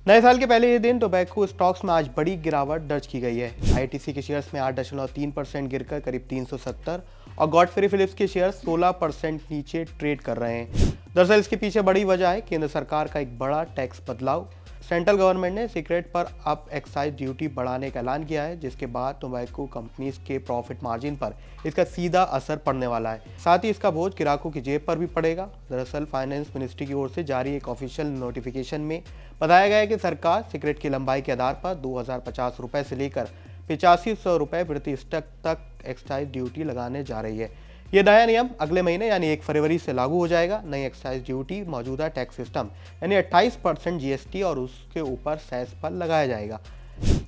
नए साल के पहले ये दिन टोबैको स्टॉक्स में आज बड़ी गिरावट दर्ज की गई है। आईटीसी के शेयर्स में 8.3% गिरकर करीब 370 और गॉडफ्रे फिलिप्स के शेयर्स 16% नीचे ट्रेड कर रहे हैं। दरअसल इसके पीछे बड़ी वजह है केंद्र सरकार का एक बड़ा टैक्स बदलाव। सेंट्रल गवर्नमेंट ने सिगरेट पर अब एक्साइज ड्यूटी बढ़ाने का ऐलान किया है, जिसके बाद टोबैको कंपनीज के प्रॉफिट मार्जिन पर इसका सीधा असर पड़ने वाला है। साथ ही इसका बोझ ग्राहकों की जेब पर भी पड़ेगा। दरअसल फाइनेंस मिनिस्ट्री की ओर से जारी एक ऑफिशियल नोटिफिकेशन में बताया गया है कि सरकार सिगरेट की लंबाई के आधार पर 2050 रुपये से लेकर 8500 रुपये प्रति स्टक तक एक्साइज ड्यूटी लगाने जा रही है। ये नया नियम अगले महीने यानी 1 फरवरी से लागू हो जाएगा। नई एक्साइज ड्यूटी मौजूदा टैक्स सिस्टम यानी 28% जीएसटी और उसके ऊपर सेस पर लगाया जाएगा,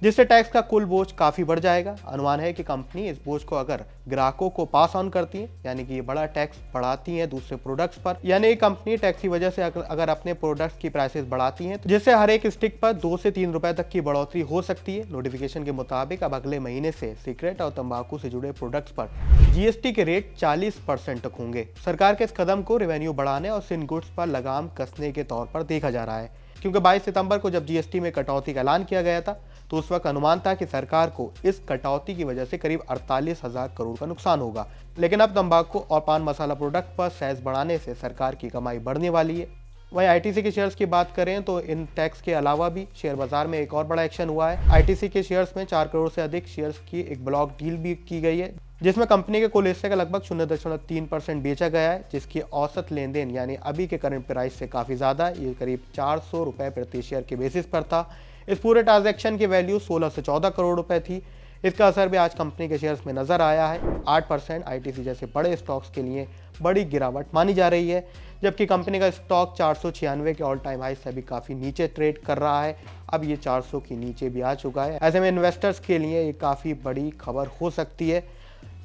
जिससे टैक्स का कुल बोझ काफ़ी बढ़ जाएगा। अनुमान है कि कंपनी इस बोझ को अगर ग्राहकों को पास ऑन करती है, यानी कि ये बड़ा टैक्स बढ़ाती है दूसरे प्रोडक्ट्स पर, यानी कंपनी टैक्स की वजह से अगर अपने प्रोडक्ट्स की प्राइसेस बढ़ाती हैं, तो जिससे हर एक स्टिक पर 2 से 3 रुपए तक की बढ़ोतरी हो सकती है। नोटिफिकेशन के मुताबिक अब अगले महीने से सिगरेट और तंबाकू से जुड़े प्रोडक्ट्स पर जीएसटी के रेट 40% तक होंगे। सरकार के इस कदम को रेवेन्यू बढ़ाने और सिन गुड्स पर लगाम कसने के तौर पर देखा जा रहा है, क्योंकि 22 सितंबर को जब जीएसटी में कटौती का ऐलान किया गया था, तो उस वक्त अनुमान था कि सरकार को इस कटौती की वजह से करीब 48,000 करोड़ का नुकसान होगा। लेकिन अब तंबाकू और पान मसाला प्रोडक्ट पर सेस बढ़ाने से सरकार की कमाई बढ़ने वाली है। वहीं आईटीसी के शेयर्स की बात करें तो इन टैक्स के अलावा भी शेयर बाजार में एक और बड़ा एक्शन हुआ है। आईटीसी के शेयर्स में 4 करोड़ से अधिक शेयर्स की एक ब्लॉक डील भी की गई है, जिसमें कंपनी के कुल हिस्से का लगभग 0.3% बेचा गया है, जिसकी औसत लेन देन यानी अभी के करंट प्राइस से काफ़ी ज़्यादा, ये करीब 400 रुपये प्रति शेयर के बेसिस पर था। इस पूरे ट्रांजैक्शन की वैल्यू 16 से 14 करोड़ रुपए थी। इसका असर भी आज कंपनी के शेयर्स में नजर आया है। 8% आईटीसी जैसे बड़े स्टॉक्स के लिए बड़ी गिरावट मानी जा रही है, जबकि कंपनी का स्टॉक 496 के ऑल टाइम हाई से भी काफ़ी नीचे ट्रेड कर रहा है। अब ये 400 के नीचे भी आ चुका है। ऐसे में इन्वेस्टर्स के लिए ये काफ़ी बड़ी खबर हो सकती है।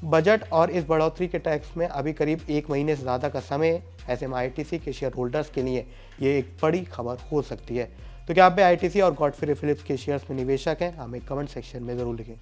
बजट और इस बढ़ोतरी के टैक्स में अभी करीब 1 महीने से ज़्यादा का समय है। ऐसे में आईटीसी के शेयर होल्डर्स के लिए ये एक बड़ी खबर हो सकती है। तो क्या आप भी आईटीसी और गॉडफ्रे फिलिप्स के शेयर्स में निवेशक हैं? हमें कमेंट सेक्शन में ज़रूर लिखें।